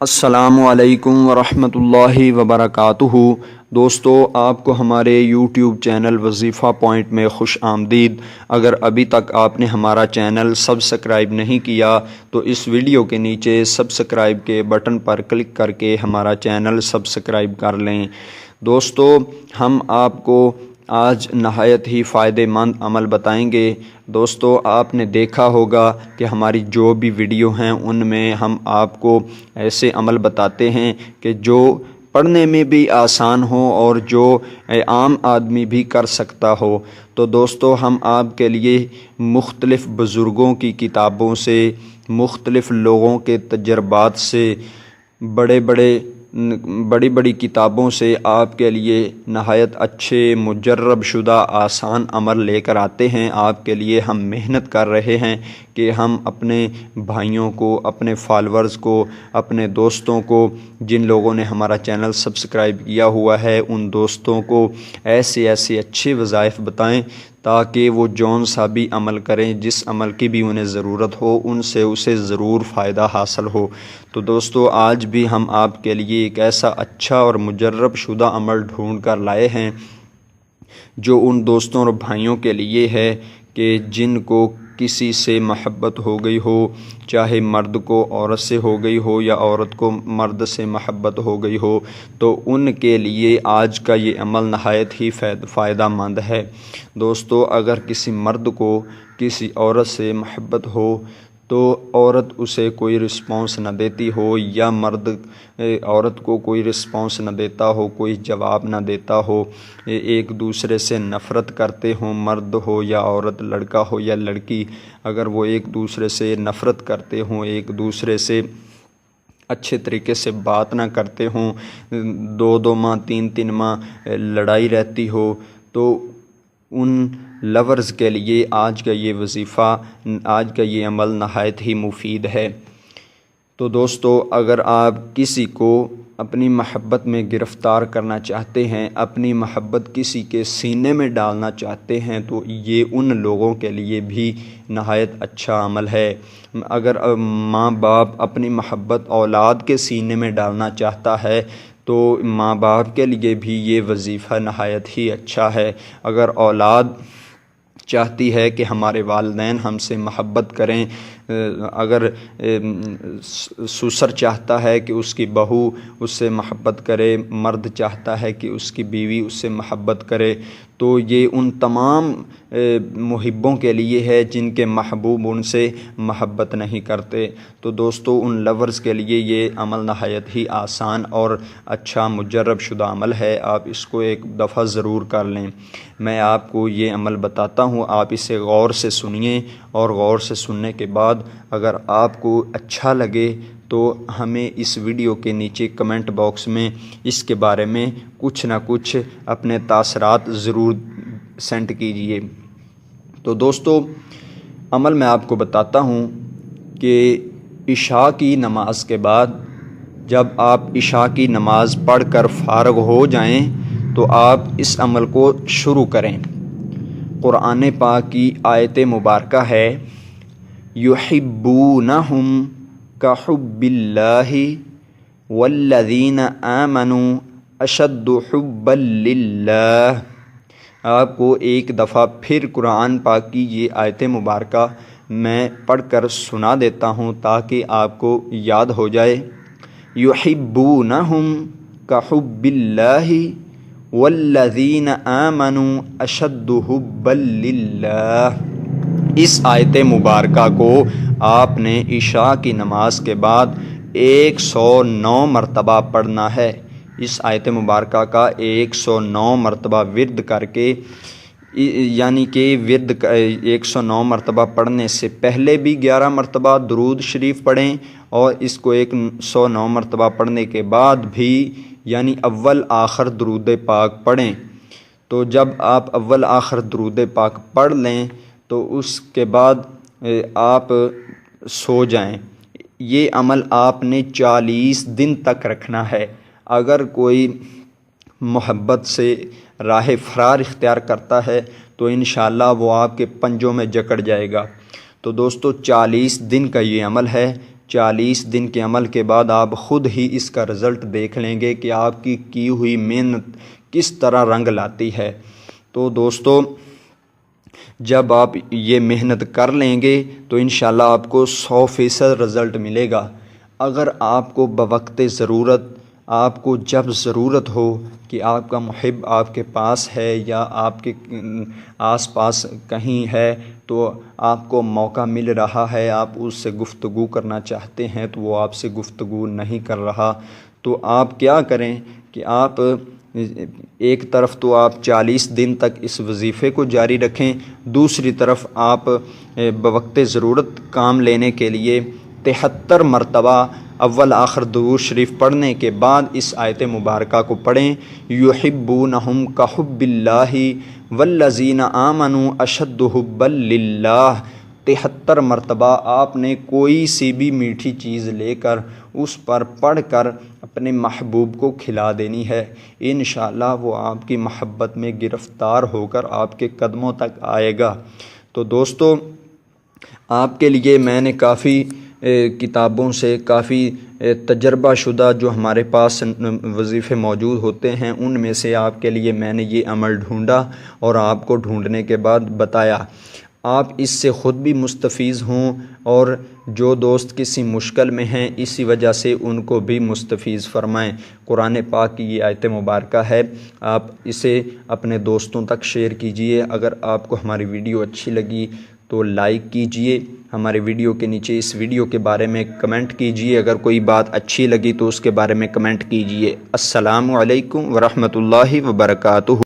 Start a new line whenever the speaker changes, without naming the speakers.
السلام علیکم ورحمۃ اللہ وبرکاتہ۔ دوستو، آپ کو ہمارے یوٹیوب چینل وظیفہ پوائنٹ میں خوش آمدید۔ اگر ابھی تک آپ نے ہمارا چینل سبسکرائب نہیں کیا تو اس ویڈیو کے نیچے سبسکرائب کے بٹن پر کلک کر کے ہمارا چینل سبسکرائب کر لیں۔ دوستو، ہم آپ کو آج نہایت ہی فائدہ مند عمل بتائیں گے۔ دوستو، آپ نے دیکھا ہوگا کہ ہماری جو بھی ویڈیو ہیں ان میں ہم آپ کو ایسے عمل بتاتے ہیں کہ جو پڑھنے میں بھی آسان ہو اور جو عام آدمی بھی کر سکتا ہو۔ تو دوستو، ہم آپ کے لیے مختلف بزرگوں کی کتابوں سے، مختلف لوگوں کے تجربات سے، بڑی بڑی کتابوں سے آپ کے لیے نہایت اچھے مجرب شدہ آسان عمل لے کر آتے ہیں۔ آپ کے لیے ہم محنت کر رہے ہیں کہ ہم اپنے بھائیوں کو، اپنے فالورز کو، اپنے دوستوں کو، جن لوگوں نے ہمارا چینل سبسکرائب کیا ہوا ہے ان دوستوں کو ایسے اچھے وظائف بتائیں تاکہ وہ جون سا بھی عمل کریں، جس عمل کی بھی انہیں ضرورت ہو ان سے اسے ضرور فائدہ حاصل ہو۔ تو دوستو، آج بھی ہم آپ کے لیے ایک ایسا اچھا اور مجرب شدہ عمل ڈھونڈ کر لائے ہیں جو ان دوستوں اور بھائیوں کے لیے ہے کہ جن کو کسی سے محبت ہو گئی ہو، چاہے مرد کو عورت سے ہو گئی ہو یا عورت کو مرد سے محبت ہو گئی ہو، تو ان کے لیے آج کا یہ عمل نہایت ہی فائدہ مند ہے۔ دوستو، اگر کسی مرد کو کسی عورت سے محبت ہو تو عورت اسے کوئی رسپانس نہ دیتی ہو یا مرد عورت کو کوئی رسپانس نہ دیتا ہو، کوئی جواب نہ دیتا ہو، ایک دوسرے سے نفرت کرتے ہوں، مرد ہو یا عورت، لڑکا ہو یا لڑکی، اگر وہ ایک دوسرے سے نفرت کرتے ہوں، ایک دوسرے سے اچھے طریقے سے بات نہ کرتے ہوں، 2 ماہ 3 ماہ لڑائی رہتی ہو، تو ان لورز کے لیے آج کا یہ وظیفہ، آج کا یہ عمل نہایت ہی مفید ہے۔ تو دوستو، اگر آپ کسی کو اپنی محبت میں گرفتار کرنا چاہتے ہیں، اپنی محبت کسی کے سینے میں ڈالنا چاہتے ہیں، تو یہ ان لوگوں کے لیے بھی نہایت اچھا عمل ہے۔ اگر ماں باپ اپنی محبت اولاد کے سینے میں ڈالنا چاہتا ہے تو ماں باپ کے لیے بھی یہ وظیفہ نہایت ہی اچھا ہے۔ اگر اولاد چاہتی ہے کہ ہمارے والدین ہم سے محبت کریں، اگر سسر چاہتا ہے کہ اس کی بہو اس سے محبت کرے، مرد چاہتا ہے کہ اس کی بیوی اس سے محبت کرے، تو یہ ان تمام محبوں کے لیے ہے جن کے محبوب ان سے محبت نہیں کرتے۔ تو دوستو، ان لورز کے لیے یہ عمل نہایت ہی آسان اور اچھا مجرب شدہ عمل ہے۔ آپ اس کو ایک دفعہ ضرور کر لیں۔ میں آپ کو یہ عمل بتاتا ہوں، آپ اسے غور سے سنیے، اور غور سے سننے کے بعد اگر آپ کو اچھا لگے تو ہمیں اس ویڈیو کے نیچے کمنٹ باکس میں اس کے بارے میں کچھ نہ کچھ اپنے تاثرات ضرور سینڈ کیجئے۔ تو دوستو، عمل میں آپ کو بتاتا ہوں کہ عشاء کی نماز کے بعد جب آپ عشاء کی نماز پڑھ کر فارغ ہو جائیں تو آپ اس عمل کو شروع کریں۔ قرآن پاک کی آیت مبارکہ ہے، یحبونہم کحب اللہ والذین آمنوا اشد حبا للہ۔ آپ کو ایک دفعہ پھر قرآن پاک کی یہ آیت مبارکہ میں پڑھ کر سنا دیتا ہوں تاکہ آپ کو یاد ہو جائے۔ یحبونہم کحب اللہ والذین آمنوا اشد حبا للہ۔ اس آیت مبارکہ کو آپ نے عشاء کی نماز کے بعد 109 مرتبہ پڑھنا ہے۔ اس آیت مبارکہ کا 109 مرتبہ ورد کر کے، یعنی کہ 109 مرتبہ پڑھنے سے پہلے بھی 11 مرتبہ درود شریف پڑھیں، اور اس کو 109 مرتبہ پڑھنے کے بعد بھی یعنی اول آخر درود پاک پڑھیں۔ تو جب آپ اول آخر درود پاک پڑھ لیں تو اس کے بعد آپ سو جائیں۔ یہ عمل آپ نے 40 دن تک رکھنا ہے۔ اگر کوئی محبت سے راہ فرار اختیار کرتا ہے تو انشاءاللہ وہ آپ کے پنجوں میں جکڑ جائے گا۔ تو دوستو، 40 دن کا یہ عمل ہے۔ 40 دن کے عمل کے بعد آپ خود ہی اس کا رزلٹ دیکھ لیں گے کہ آپ کی ہوئی محنت کس طرح رنگ لاتی ہے۔ تو دوستو، جب آپ یہ محنت کر لیں گے تو انشاءاللہ آپ کو 100% رزلٹ ملے گا۔ اگر آپ کو بوقت ضرورت، آپ کو جب ضرورت ہو کہ آپ کا محب آپ کے پاس ہے یا آپ کے آس پاس کہیں ہے، تو آپ کو موقع مل رہا ہے، آپ اس سے گفتگو کرنا چاہتے ہیں تو وہ آپ سے گفتگو نہیں کر رہا، تو آپ کیا کریں کہ آپ ایک طرف تو آپ 40 دن تک اس وظیفے کو جاری رکھیں، دوسری طرف آپ بوقت ضرورت کام لینے کے لیے 73 مرتبہ اول آخر درود شریف پڑھنے کے بعد اس آیت مبارکہ کو پڑھیں، یحبونہم کحب اللہ والذین آمنوا اشد حبا للہ۔ 73 مرتبہ آپ نے کوئی سی بھی میٹھی چیز لے کر اس پر پڑھ کر اپنے محبوب کو کھلا دینی ہے، انشاءاللہ وہ آپ کی محبت میں گرفتار ہو کر آپ کے قدموں تک آئے گا۔ تو دوستو، آپ کے لیے میں نے کافی کتابوں سے، کافی تجربہ شدہ جو ہمارے پاس وظیفے موجود ہوتے ہیں، ان میں سے آپ کے لیے میں نے یہ عمل ڈھونڈا اور آپ کو ڈھونڈنے کے بعد بتایا۔ آپ اس سے خود بھی مستفیض ہوں اور جو دوست کسی مشکل میں ہیں اسی وجہ سے ان کو بھی مستفیض فرمائیں۔ قرآن پاک کی یہ آیت مبارکہ ہے، آپ اسے اپنے دوستوں تک شیئر کیجئے۔ اگر آپ کو ہماری ویڈیو اچھی لگی تو لائک کیجئے، ہمارے ویڈیو کے نیچے اس ویڈیو کے بارے میں کمنٹ کیجئے، اگر کوئی بات اچھی لگی تو اس کے بارے میں کمنٹ کیجئے۔ السلام علیکم ورحمۃ اللہ وبرکاتہ۔